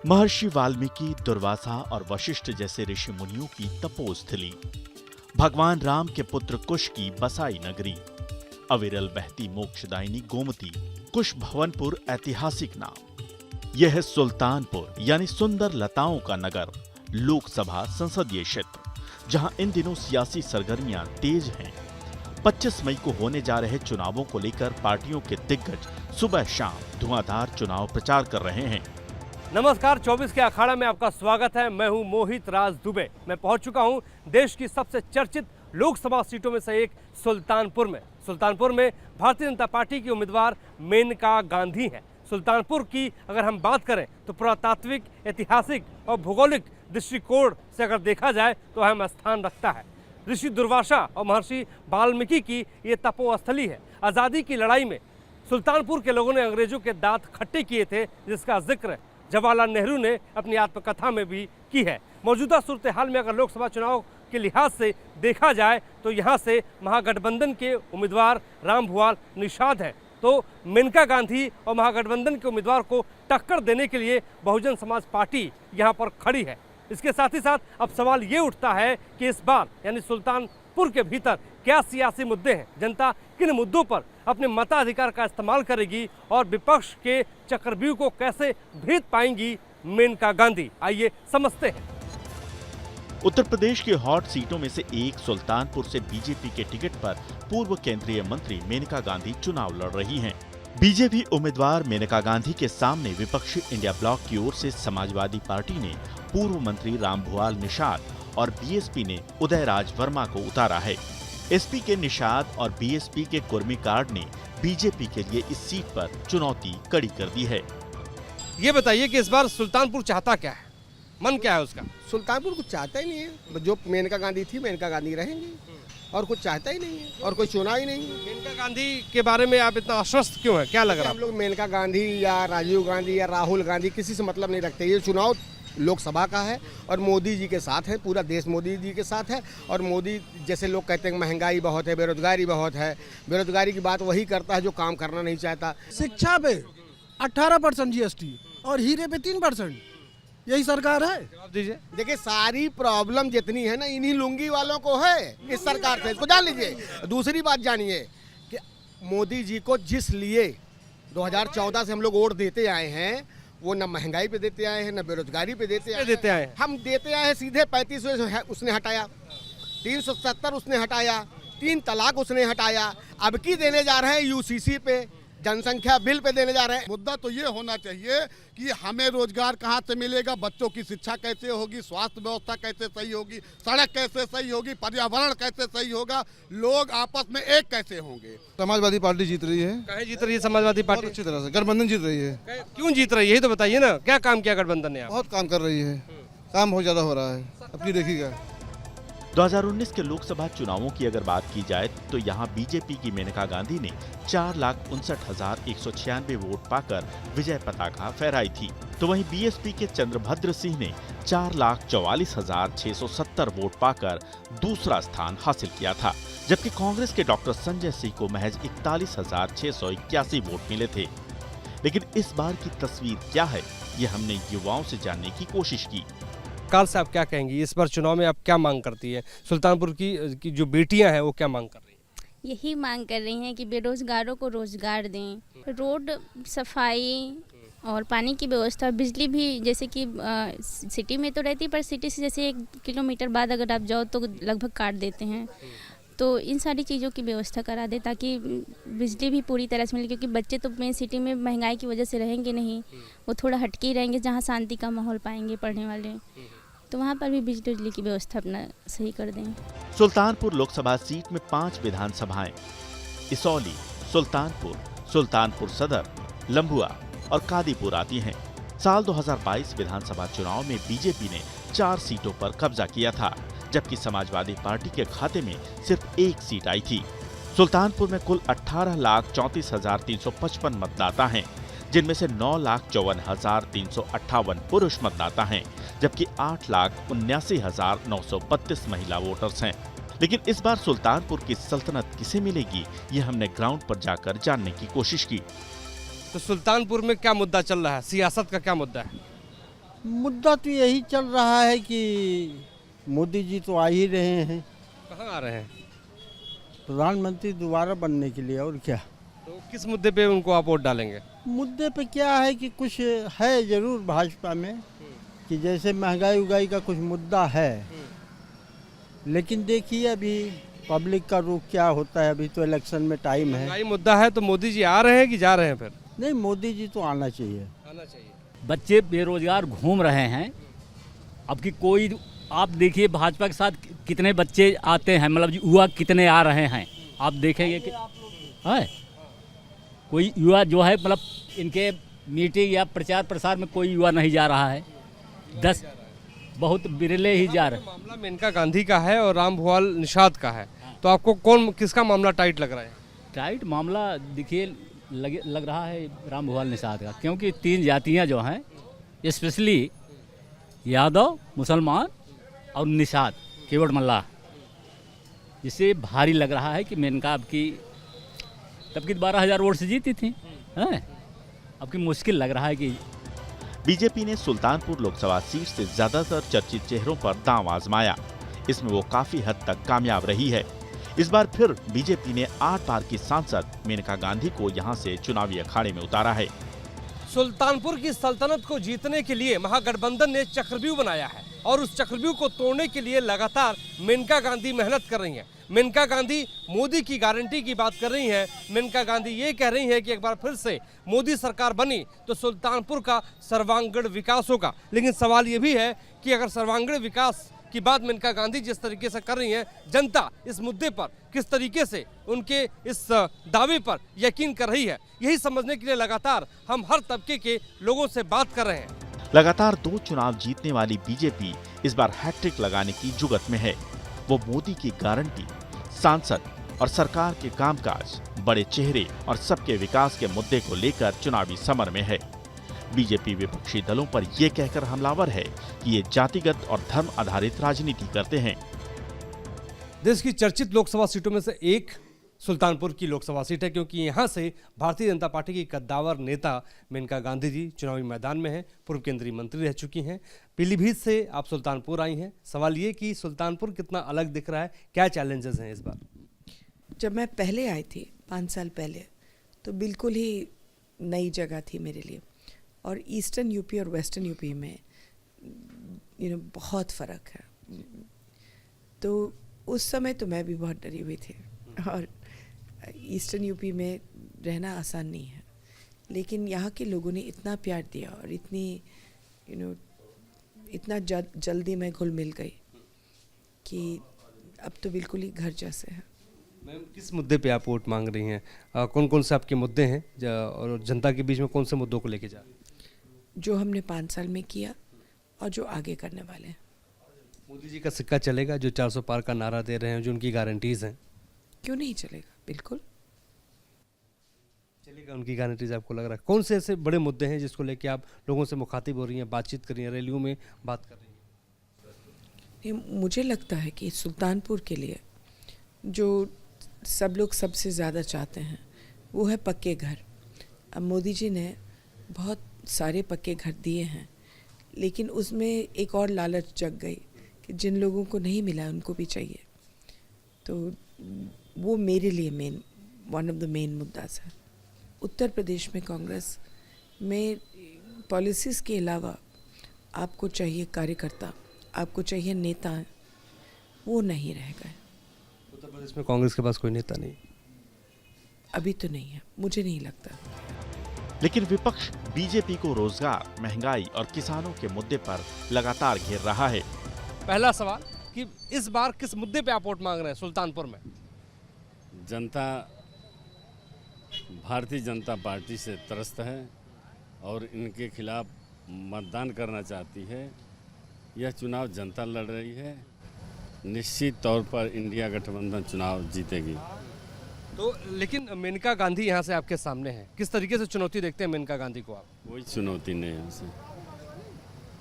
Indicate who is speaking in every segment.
Speaker 1: महर्षि वाल्मीकि, दुर्वासा और वशिष्ठ जैसे ऋषि मुनियों की तपोस्थली, भगवान राम के पुत्र कुश की बसाई नगरी, अविरल बहती मोक्षदायिनी गोमती, कुश भवनपुर ऐतिहासिक नाम। यह है सुल्तानपुर यानी सुंदर लताओं का नगर, लोकसभा संसदीय क्षेत्र, जहां इन दिनों सियासी सरगर्मियां तेज हैं। 25 मई को होने जा रहे चुनावों को लेकर पार्टियों के दिग्गज सुबह शाम धुआंधार चुनाव प्रचार कर रहे हैं।
Speaker 2: नमस्कार, 24 के अखाड़ा में आपका स्वागत है। मैं हूं मोहित राज दुबे। मैं पहुंच चुका हूं देश की सबसे चर्चित लोकसभा सीटों में से एक सुल्तानपुर में। सुल्तानपुर में भारतीय जनता पार्टी की उम्मीदवार मेनका गांधी हैं। सुल्तानपुर की अगर हम बात करें तो पुरातात्विक, ऐतिहासिक और भौगोलिक दृष्टिकोण से अगर देखा जाए तो अहम स्थान रखता है। ऋषि दुर्वासा और महर्षि वाल्मीकि की ये तपोस्थली है। आज़ादी की लड़ाई में सुल्तानपुर के लोगों ने अंग्रेजों के दांत खट्टे किए थे, जिसका जिक्र जवाहरलाल नेहरू ने अपनी आत्मकथा में भी की है। मौजूदा सूरत हाल में अगर लोकसभा चुनाव के लिहाज से देखा जाए तो यहाँ से महागठबंधन के उम्मीदवार राम भुआल निषाद हैं, तो मेनका गांधी और महागठबंधन के उम्मीदवार को टक्कर देने के लिए बहुजन समाज पार्टी यहाँ पर खड़ी है। इसके साथ ही साथ अब सवाल ये उठता है कि इस बार यानी सुल्तानपुर के भीतर क्या सियासी मुद्दे हैं, जनता किन मुद्दों पर अपने मताधिकार का इस्तेमाल करेगी और विपक्ष के चक्रव्यूह को कैसे भेद पाएंगी मेनका गांधी। आइए समझते हैं।
Speaker 1: उत्तर प्रदेश की हॉट सीटों में से एक सुल्तानपुर से बीजेपी के टिकट पर पूर्व केंद्रीय मंत्री मेनका गांधी चुनाव लड़ रही हैं। बीजेपी उम्मीदवार मेनका गांधी के सामने विपक्षी इंडिया ब्लॉक की ओर से समाजवादी पार्टी ने पूर्व मंत्री राम भुआल निषाद और बीएसपी ने उदयराज वर्मा को उतारा है। एसपी के निषाद और बीएसपी के कुर्मी कार्ड ने बीजेपी के लिए इस सीट पर चुनौती कड़ी कर दी है।
Speaker 2: ये बताइए कि इस बार सुल्तानपुर चाहता क्या है, मन क्या है उसका?
Speaker 3: सुल्तानपुर कुछ चाहता ही नहीं है। जो मेनका गांधी थी, मेनका गांधी रहेंगी और कुछ चाहता ही नहीं है और कोई चुना ही नहीं है।
Speaker 2: मेनका गांधी के बारे में आप इतना आश्वस्त क्यों है, क्या लग रहा है?
Speaker 3: हम लोग मेनका गांधी या राजीव गांधी या राहुल गांधी किसी से मतलब नहीं रखते। ये चुनाव लोकसभा का है और मोदी जी के साथ है, पूरा देश मोदी जी के साथ है। और मोदी जैसे लोग कहते हैं महंगाई बहुत है, बेरोजगारी बहुत है, बेरोजगारी की बात वही करता है जो काम करना नहीं चाहता।
Speaker 4: शिक्षा पे 18% जीएसटी और हीरे पे 3%, यही सरकार है।
Speaker 2: जवाब दीजिए।
Speaker 3: देखिए, सारी प्रॉब्लम जितनी है ना इन्हीं लुंगी वालों को है इस सरकार से, इसको जान लीजिए। दूसरी बात जानिए कि मोदी जी को जिस लिए 2014 से हम लोग वोट देते आए हैं, वो न महंगाई पे देते आए हैं, न बेरोजगारी पे देते आए हैं। हम देते आए हैं सीधे 35 उसने हटाया, 370 उसने हटाया, 3 तलाक उसने हटाया। अब की देने जा रहे हैं यूसीसी पे, जनसंख्या बिल पे देने जा रहे हैं।
Speaker 5: मुद्दा तो ये होना चाहिए कि हमें रोजगार कहाँ से मिलेगा, बच्चों की शिक्षा कैसे होगी, स्वास्थ्य व्यवस्था कैसे सही होगी, सड़क कैसे सही होगी, पर्यावरण कैसे सही होगा, लोग आपस में एक कैसे होंगे।
Speaker 6: समाजवादी पार्टी जीत रही है।
Speaker 2: कहीं जीत रही है समाजवादी पार्टी?
Speaker 6: बहुत अच्छी तरह से गठबंधन जीत रही है।
Speaker 2: क्यों जीत रही है, यही तो बताइए ना। क्या काम किया गठबंधन ने?
Speaker 6: बहुत काम कर रही है, काम बहुत ज्यादा हो रहा है। अब की देखिएगा।
Speaker 1: 2019 के लोकसभा चुनावों की अगर बात की जाए तो यहां बीजेपी की मेनका गांधी ने 4,59,196 वोट पाकर विजय पताका फहराई थी, तो वहीं बीएसपी के चंद्रभद्र सिंह ने 4,44,670 वोट पाकर दूसरा स्थान हासिल किया था, जबकि कांग्रेस के डॉक्टर संजय सिंह को महज 41,681 वोट मिले थे। लेकिन इस बार की तस्वीर क्या है, ये हमने युवाओं से जानने की कोशिश की।
Speaker 2: काल से आप क्या कहेंगी, इस बार चुनाव में आप क्या मांग करती है? सुल्तानपुर की जो बेटियां हैं वो क्या मांग कर रही हैं?
Speaker 7: यही मांग कर रही हैं कि बेरोजगारों को रोजगार दें, रोड सफाई और पानी की व्यवस्था, बिजली भी जैसे कि सिटी में तो रहती है पर सिटी से जैसे 1 किलोमीटर बाद अगर आप जाओ तो लगभग काट देते हैं, तो इन सारी चीज़ों की व्यवस्था करा दे ताकि बिजली भी पूरी तरह से मिले, क्योंकि बच्चे तो मेन सिटी में महंगाई की वजह से रहेंगे नहीं, वो थोड़ा हटके ही रहेंगे जहाँ शांति का माहौल पाएंगे पढ़ने वाले, तो वहाँ पर भी बिजली की व्यवस्था अपना सही कर दें।
Speaker 1: सुल्तानपुर लोकसभा सीट में 5 विधानसभाएं इसौली, सुल्तानपुर, सुल्तानपुर सदर, लंबुआ और कादीपुर आती हैं। साल 2022 विधानसभा चुनाव में बीजेपी ने 4 सीटों पर कब्जा किया था, जबकि समाजवादी पार्टी के खाते में सिर्फ 1 सीट आई थी। सुल्तानपुर में कुल 18,34,355 मतदाता हैं, जिनमें से 9,54,358 पुरुष मतदाता हैं, जबकि 8,79,932 महिला वोटर्स हैं। लेकिन इस बार सुल्तानपुर की सल्तनत किसे मिलेगी, ये हमने ग्राउंड पर जाकर जानने की कोशिश की।
Speaker 2: तो सुल्तानपुर में क्या मुद्दा चल रहा है, सियासत का क्या मुद्दा है?
Speaker 8: मुद्दा तो यही चल रहा है कि मोदी जी तो आ ही रहे हैं
Speaker 2: कहाँ आ रहे हैं?
Speaker 8: प्रधानमंत्री दोबारा बनने के लिए, और क्या।
Speaker 2: तो किस मुद्दे पे उनको आप वोट डालेंगे?
Speaker 8: मुद्दे पे क्या है कि कुछ है ज़रूर भाजपा में कि जैसे महंगाई उगाई का कुछ मुद्दा है, लेकिन देखिए अभी पब्लिक का रुख क्या होता है। अभी तो इलेक्शन में टाइम है।
Speaker 2: महंगाई मुद्दा है तो मोदी जी आ रहे हैं कि जा रहे हैं फिर?
Speaker 8: नहीं, मोदी जी तो आना चाहिए।
Speaker 2: आना चाहिए।
Speaker 9: बच्चे बेरोजगार घूम रहे हैं। अब कि कोई आप देखिए भाजपा के साथ कितने बच्चे आते हैं, मतलब युवा कितने आ रहे हैं आप देखेंगे कि है कोई युवा जो है, मतलब इनके मीटिंग या प्रचार प्रसार में कोई युवा नहीं जा रहा है। 10 बहुत बिरले ही जा रहे हैं।
Speaker 2: मामला मेनका गांधी का है और रामभुआल निषाद का है, तो आपको किसका मामला टाइट लग रहा है?
Speaker 9: टाइट मामला देखिए लग रहा है रामभुआल निषाद का, क्योंकि 3 जातियां जो हैं, स्पेशली यादव, मुसलमान और निषाद केवट मल्लाह, जिससे भारी लग रहा है कि मेनका अब की 12,000 वोट से जीती थी, हैं? अब की मुश्किल लग रहा है कि
Speaker 1: बीजेपी ने सुल्तानपुर लोकसभा सीट से ज्यादातर चर्चित चेहरों पर दांव आजमाया। इसमें वो काफी हद तक कामयाब रही है। इस बार फिर बीजेपी ने 8 बार की सांसद मेनका गांधी को यहां से चुनावी अखाड़े में उतारा है।
Speaker 2: सुल्तानपुर की सल्तनत को जीतने के लिए महागठबंधन ने चक्रव्यूह बनाया है और उस चक्रव्यूह को तोड़ने के लिए लगातार मेनका गांधी मेहनत कर रही हैं। मेनका गांधी मोदी की गारंटी की बात कर रही हैं। मेनका गांधी ये कह रही हैं कि एक बार फिर से मोदी सरकार बनी तो सुल्तानपुर का सर्वांगीण विकास होगा। लेकिन सवाल ये भी है कि अगर सर्वांगीण विकास की बात मेनका गांधी जिस तरीके से कर रही हैं, जनता इस मुद्दे पर किस तरीके से उनके इस दावे पर यकीन कर रही है, यही समझने के लिए लगातार हम हर तबके के लोगों से बात कर रहे हैं।
Speaker 1: लगातार 2 चुनाव जीतने वाली बीजेपी इस बार हैट्रिक लगाने की जुगत में है। वो मोदी की गारंटी, सांसद और सरकार के कामकाज, बड़े चेहरे और सबके विकास के मुद्दे को लेकर चुनावी समर में है। बीजेपी विपक्षी दलों पर यह कहकर हमलावर है कि ये जातिगत और धर्म आधारित राजनीति करते हैं।
Speaker 2: देश की चर्चित लोकसभा सीटों में से एक सुल्तानपुर की लोकसभा सीट है, क्योंकि यहां से भारतीय जनता पार्टी की कद्दावर नेता मेनका गांधी जी चुनावी मैदान में हैं, पूर्व केंद्रीय मंत्री रह चुकी हैं। पीलीभीत से आप सुल्तानपुर आई हैं। सवाल ये कि सुल्तानपुर कितना अलग दिख रहा है, क्या चैलेंजेस हैं इस बार?
Speaker 10: जब मैं पहले आई थी 5 साल पहले, तो बिल्कुल ही नई जगह थी मेरे लिए, और ईस्टर्न यूपी और वेस्टर्न यूपी में बहुत फ़र्क है। तो उस समय तो मैं भी बहुत डरी हुई थी, और ईस्टर्न यूपी में रहना आसान नहीं है, लेकिन यहाँ के लोगों ने इतना प्यार दिया और इतना जल्दी मैं घुल मिल गई कि अब तो बिल्कुल ही घर जैसे है।
Speaker 2: मैम, किस मुद्दे पे आप वोट मांग रही हैं? कौन कौन से आपके मुद्दे हैं और जनता के बीच में कौन से मुद्दों को लेके जा रही हैं?
Speaker 10: जो हमने 5 साल में किया और जो आगे करने वाले हैं।
Speaker 2: मोदी जी का सिक्का चलेगा, जो 400 पार का नारा दे रहे हैं, जो उनकी गारंटीज हैं?
Speaker 10: क्यों नहीं चलेगा, बिल्कुल
Speaker 2: चलेगा उनकी गारंटीज। आपको लग रहा है कौन से ऐसे बड़े मुद्दे हैं जिसको लेके आप लोगों से मुखातिब हो रही हैं, बातचीत कर रही हैं, रैलियों में बात कर रही हैं?
Speaker 10: मुझे लगता है कि सुल्तानपुर के लिए जो सब लोग सबसे ज़्यादा चाहते हैं वो है पक्के घर। अब मोदी जी ने बहुत सारे पक्के घर दिए हैं, लेकिन उसमें एक और लालच जग गई कि जिन लोगों को नहीं मिला उनको भी चाहिए। तो वो मेरे लिए वन ऑफ द मेन मुद्दास है। उत्तर प्रदेश में कांग्रेस में पॉलिसीज़ के अलावा आपको चाहिए कार्यकर्ता, आपको चाहिए नेता, वो नहीं रह गए।
Speaker 2: उत्तर प्रदेश में कांग्रेस के पास कोई नेता नहीं?
Speaker 10: अभी तो नहीं है, मुझे नहीं लगता।
Speaker 1: लेकिन विपक्ष बीजेपी को रोजगार, महंगाई और किसानों के मुद्दे पर लगातार घेर रहा है।
Speaker 2: पहला सवाल कि इस बार किस मुद्दे पे आप वोट मांग रहे हैं सुल्तानपुर में?
Speaker 11: जनता भारतीय जनता पार्टी से त्रस्त है और इनके खिलाफ मतदान करना चाहती है। यह चुनाव जनता लड़ रही है। निश्चित तौर पर इंडिया गठबंधन चुनाव जीतेगी।
Speaker 2: तो लेकिन मेनका गांधी यहाँ से आपके सामने है, किस तरीके से चुनौती देखते हैं मेनका गांधी को आप?
Speaker 11: कोई चुनौती नहीं है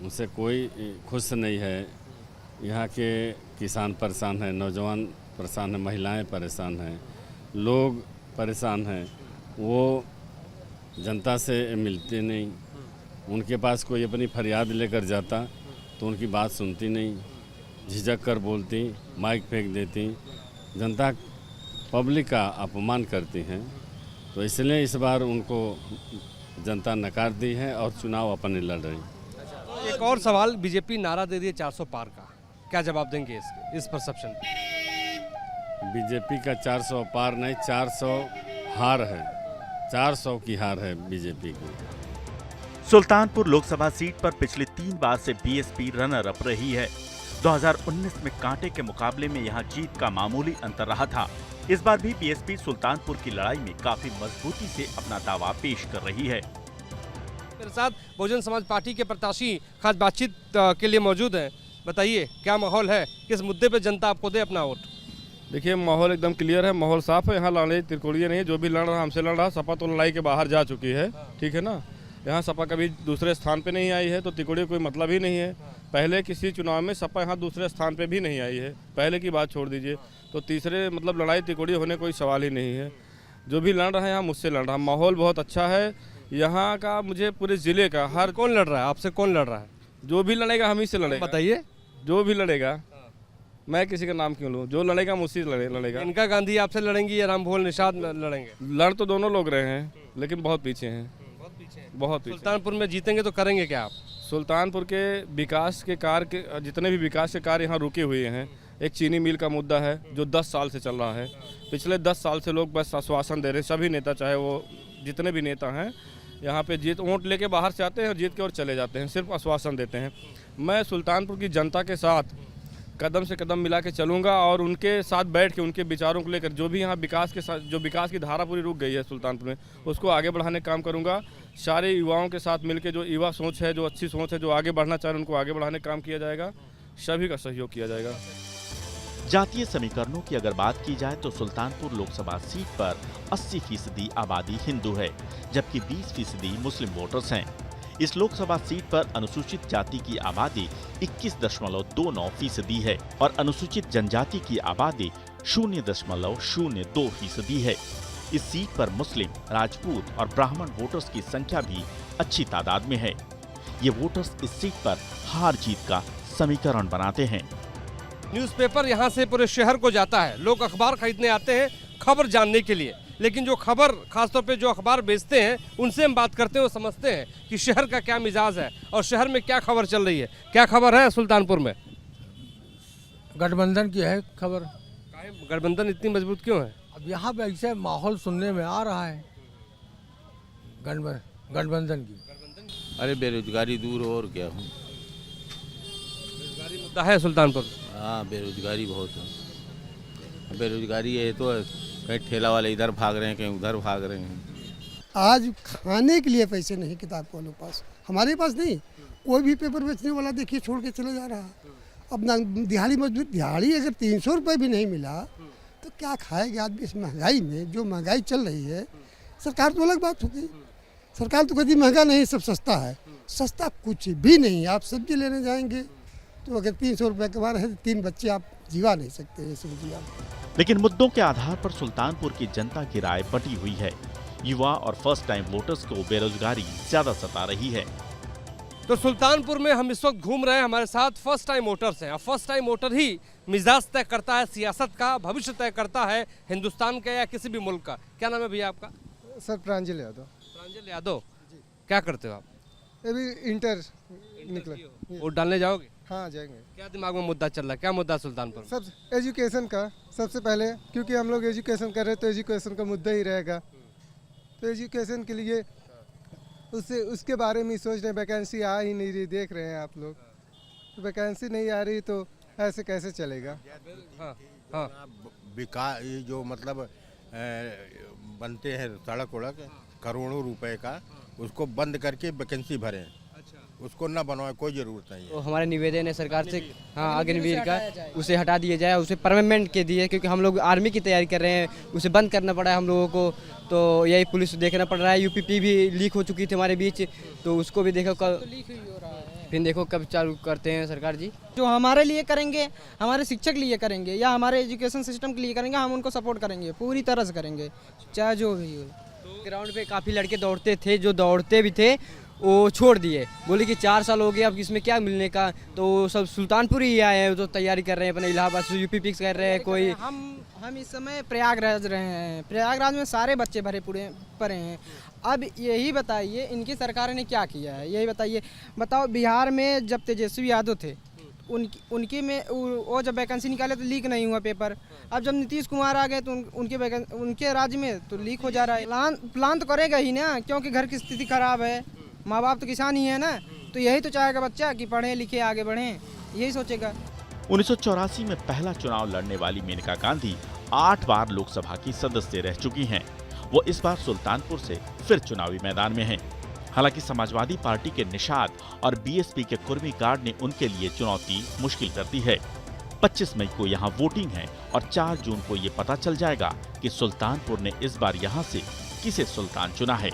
Speaker 11: उनसे कोई खुश नहीं है। यहाँ के किसान परेशान हैं, नौजवान परेशान हैं, महिलाएं परेशान हैं, लोग परेशान हैं। वो जनता से मिलते नहीं, उनके पास कोई अपनी फरियाद लेकर जाता तो उनकी बात सुनती नहीं, झिझक कर बोलती, माइक फेंक देती, जनता पब्लिक का अपमान करती हैं। तो इसलिए इस बार उनको जनता नकार दी है और चुनाव अपने लड़ रही।
Speaker 2: एक और सवाल, बीजेपी नारा दे रही है 400 पार का, क्या जवाब देंगे इस परसेप्शन?
Speaker 11: बीजेपी का 400 पार नहीं, 400 हार है, 400 की हार है बीजेपी की।
Speaker 1: सुल्तानपुर लोकसभा सीट पर पिछले 3 बार से बीएसपी रनर अप रही है। 2019 में कांटे के मुकाबले में यहां जीत का मामूली अंतर रहा था। इस बार भी बीएसपी सुल्तानपुर की लड़ाई में काफी मजबूती से अपना दावा पेश कर रही है।
Speaker 2: मेरे साथ बहुजन समाज पार्टी के प्रत्याशी खास बातचीत के लिए मौजूद हैं। बताइए क्या माहौल है, किस मुद्दे पे जनता आपको दे अपना वोट?
Speaker 12: देखिए माहौल एकदम क्लियर है, माहौल साफ है। यहाँ लड़ाई त्रिकोणीय नहीं है, जो भी लड़ रहा हमसे लड़ रहा। सपा तो लड़ाई के बाहर जा चुकी है, ठीक है ना। यहाँ सपा कभी दूसरे स्थान पे नहीं आई है, तो त्रिकोणीय कोई मतलब ही नहीं है। पहले किसी चुनाव में सपा यहाँ दूसरे स्थान पे भी नहीं आई है, पहले की बात छोड़ दीजिए। तो तीसरे मतलब लड़ाई त्रिकोणीय होने कोई सवाल ही नहीं है। जो भी लड़ रहा है यहाँ मुझसे लड़ रहा। माहौल बहुत अच्छा है यहाँ का, मुझे पूरे ज़िले का हर।
Speaker 2: कौन लड़ रहा है आपसे? कौन लड़ रहा है?
Speaker 12: जो भी लड़ेगा हम ही से लड़ेगा।
Speaker 2: बताइए।
Speaker 12: जो भी लड़ेगा, मैं किसी का नाम क्यों लूँ? जो लड़ेगा मुझसे लड़ेगा।
Speaker 2: इनका गांधी आपसे लड़ेंगी या रामभुवल निषाद लड़ेंगे?
Speaker 12: लड़ तो दोनों लोग रहे हैं, लेकिन बहुत पीछे हैं, बहुत पीछे।
Speaker 2: सुल्तानपुर में जीतेंगे तो करेंगे क्या आप?
Speaker 12: सुल्तानपुर के विकास के कार्य के जितने भी विकास के कार्य यहाँ रुके हुए हैं। एक चीनी मिल का मुद्दा है जो 10 साल से चल रहा है। पिछले 10 साल से लोग बस आश्वासन दे रहे हैं, सभी नेता, चाहे वो जितने भी नेता हैं यहाँ पे जीत वोट लेके बाहर से आते हैं और जीत के और चले जाते हैं, सिर्फ आश्वासन देते हैं। मैं सुल्तानपुर की जनता के साथ कदम से कदम मिला के चलूँगा और उनके साथ बैठ के उनके विचारों को लेकर जो भी यहाँ विकास के साथ जो विकास की धारा पूरी रुक गई है सुल्तानपुर में, उसको आगे बढ़ाने का काम करूँगा। सारे युवाओं के साथ मिलकर जो युवा सोच है, जो अच्छी सोच है, जो आगे बढ़ना चाह रहे हैं, उनको आगे बढ़ाने का काम किया जाएगा। सभी का सहयोग किया जाएगा।
Speaker 1: जातीय समीकरणों की अगर बात की जाए तो सुल्तानपुर लोकसभा सीट पर 80% आबादी हिंदू है, जबकि 20% मुस्लिम वोटर्स हैं। इस लोकसभा सीट पर अनुसूचित जाति की आबादी 21.29% है और अनुसूचित जनजाति की आबादी 0.02% है। इस सीट पर मुस्लिम, राजपूत और ब्राह्मण वोटर्स की संख्या भी अच्छी तादाद में है। ये वोटर्स इस सीट पर हार जीत का समीकरण बनाते हैं।
Speaker 2: न्यूज़पेपर यहाँ से पूरे शहर को जाता है, लोग अखबार खरीदने आते हैं खबर जानने के लिए। लेकिन जो खबर, खासतौर पे जो अखबार बेचते हैं, उनसे हम बात करते हैं, वो समझते हैं कि शहर का क्या मिजाज है और शहर में क्या खबर चल रही है। क्या खबर है सुल्तानपुर में?
Speaker 13: गठबंधन की है खबर।
Speaker 2: गठबंधन इतनी मजबूत क्यों है?
Speaker 13: अब यहाँ पे ऐसे माहौल सुनने में आ रहा है गठबंधन की।
Speaker 14: अरे बेरोजगारी दूर हो और क्या हो।
Speaker 2: बेरोजगारी मुद्दा है सुल्तानपुर?
Speaker 14: हाँ, बेरोजगारी बहुत है। बेरोजगारी है तो कहीं ठेला वाले इधर भाग रहे हैं, कहीं उधर भाग रहे हैं।
Speaker 15: आज खाने के लिए पैसे नहीं किताब वालों के पास, हमारे पास नहीं। कोई भी पेपर बेचने वाला देखिए छोड़ के चले जा रहा। अब ना दिहाड़ी मजदूर, दिहाड़ी अगर 300 रुपये भी नहीं मिला तो क्या खाएगा आदमी इस महंगाई में? जो महंगाई चल रही है, सरकार तो अलग बात होगी। सरकार तो कहती महंगा नहीं, सब सस्ता है। सस्ता कुछ भी नहीं। आप सब्जी लेने जाएंगे तो अगर 300 रुपये कमा रहे हैं तो 3 बच्चे आप जीवा नहीं सकते ये सब्जी आप।
Speaker 1: लेकिन मुद्दों के आधार पर सुल्तानपुर की जनता की राय बटी हुई है। युवा और फर्स्ट टाइम वोटर्स को बेरोजगारी ज्यादा सता रही है।
Speaker 2: तो सुल्तानपुर में हम इस वक्त घूम रहे हैं, हमारे साथ फर्स्ट टाइम वोटर्स हैं। और फर्स्ट टाइम वोटर ही मिजाज तय करता है सियासत का, भविष्य तय करता है हिंदुस्तान का या किसी भी मुल्क का। क्या नाम है भैया आपका?
Speaker 16: सर प्रांजल यादव।
Speaker 2: प्रांजल यादव, क्या करते हो आप?
Speaker 16: अभी इंटर निकला।
Speaker 2: वोट डालने जाओगे?
Speaker 16: हाँ जाएंगे।
Speaker 2: क्या दिमाग में मुद्दा चल रहा है, क्या मुद्दा सुल्तानपुर?
Speaker 16: सब एजुकेशन का सबसे पहले, क्योंकि हम लोग एजुकेशन कर रहे हैं तो एजुकेशन का मुद्दा ही रहेगा। तो एजुकेशन के लिए उसके बारे में सोच रहे हैं। वैकेंसी आ ही नहीं रही, देख रहे हैं आप लोग। तो वैकेंसी नहीं आ रही तो ऐसे कैसे चलेगा?
Speaker 2: हाँ,
Speaker 14: विकास ये जो मतलब बनते हैं सड़क वड़क करोड़ों रुपए का, उसको बंद करके वैकेंसी भरें। उसको ना बनवाए, कोई ज़रूरत नहीं है।
Speaker 17: तो हमारे निवेदन है सरकार से, हाँ अग्निवीर का, उसे हटा दिया जाए, उसे परमानेंट के दिए। क्योंकि हम लोग आर्मी की तैयारी कर रहे हैं, उसे बंद करना पड़ा है हम लोगों को। तो यही पुलिस देखना पड़ रहा है। यूपीपी भी लीक हो चुकी थी हमारे बीच, तो उसको भी देखो फिर देखो कब चालू करते हैं सरकार जी।
Speaker 18: जो हमारे लिए करेंगे, हमारे शिक्षक लिए करेंगे या हमारे एजुकेशन सिस्टम के लिए करेंगे, हम उनको सपोर्ट करेंगे, पूरी तरह से करेंगे, चाहे जो भी हो।
Speaker 17: ग्राउंड पे काफ़ी लड़के दौड़ते थे, जो दौड़ते भी थे वो छोड़ दिए, बोले कि 4 साल हो गए अब इसमें क्या मिलने का। तो सब सुल्तानपुर ही आए हैं, तो तैयारी कर रहे हैं अपने इलाहाबाद से यूपी फिक्स कर रहे हैं। कोई
Speaker 18: हम इस समय प्रयागराज रहे हैं, प्रयागराज में सारे बच्चे भरे पड़े हैं। अब यही बताइए इनकी सरकार ने क्या किया है, यही बताइए। बताओ बिहार में जब तेजस्वी यादव थे उनके में वो जब वैकेंसी निकाले तो लीक नहीं हुआ पेपर। अब जब नीतीश कुमार आ गए तो उनके राज्य में तो लीक हो जा रहा है। प्लान तो करेगा ही ना, क्योंकि घर की स्थिति खराब है, माँ बाप तो किसान ही है ना, तो यही तो चाहेगा बच्चा कि पढ़े लिखे आगे बढ़ें, यही सोचेगा।
Speaker 1: 1984 में पहला चुनाव लड़ने वाली मेनका गांधी 8 बार लोकसभा की सदस्य रह चुकी हैं। वो इस बार सुल्तानपुर से फिर चुनावी मैदान में हैं। हालांकि समाजवादी पार्टी के निषाद और बीएसपी के कुर्मी गार्ड ने उनके लिए चुनौती मुश्किल कर दी है। 25 मई को यहाँ वोटिंग है और 4 जून को ये पता चल जाएगा कि सुल्तानपुर ने इस बार यहाँ से किसे सुल्तान चुना है।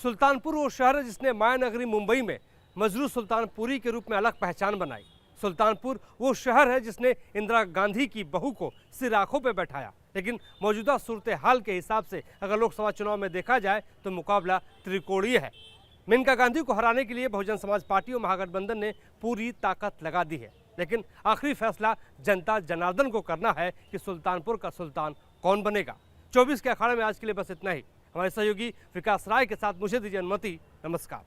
Speaker 2: सुल्तानपुर वो शहर है जिसने माया नगरी मुंबई में मजरू सुल्तानपुरी के रूप में अलग पहचान बनाई। सुल्तानपुर वो शहर है जिसने इंदिरा गांधी की बहू को सिर आंखों पर बैठाया। लेकिन मौजूदा सूरत हाल के हिसाब से अगर लोकसभा चुनाव में देखा जाए तो मुकाबला त्रिकोणीय है। मेनका गांधी को हराने के लिए बहुजन समाज पार्टी और महागठबंधन ने पूरी ताकत लगा दी है। लेकिन आखिरी फैसला जनता जनार्दन को करना है कि सुल्तानपुर का सुल्तान कौन बनेगा। 24 के अखाड़े में आज के लिए बस इतना ही। हमारे सहयोगी विकास राय के साथ मुझे दीजिए अनुमति। नमस्कार।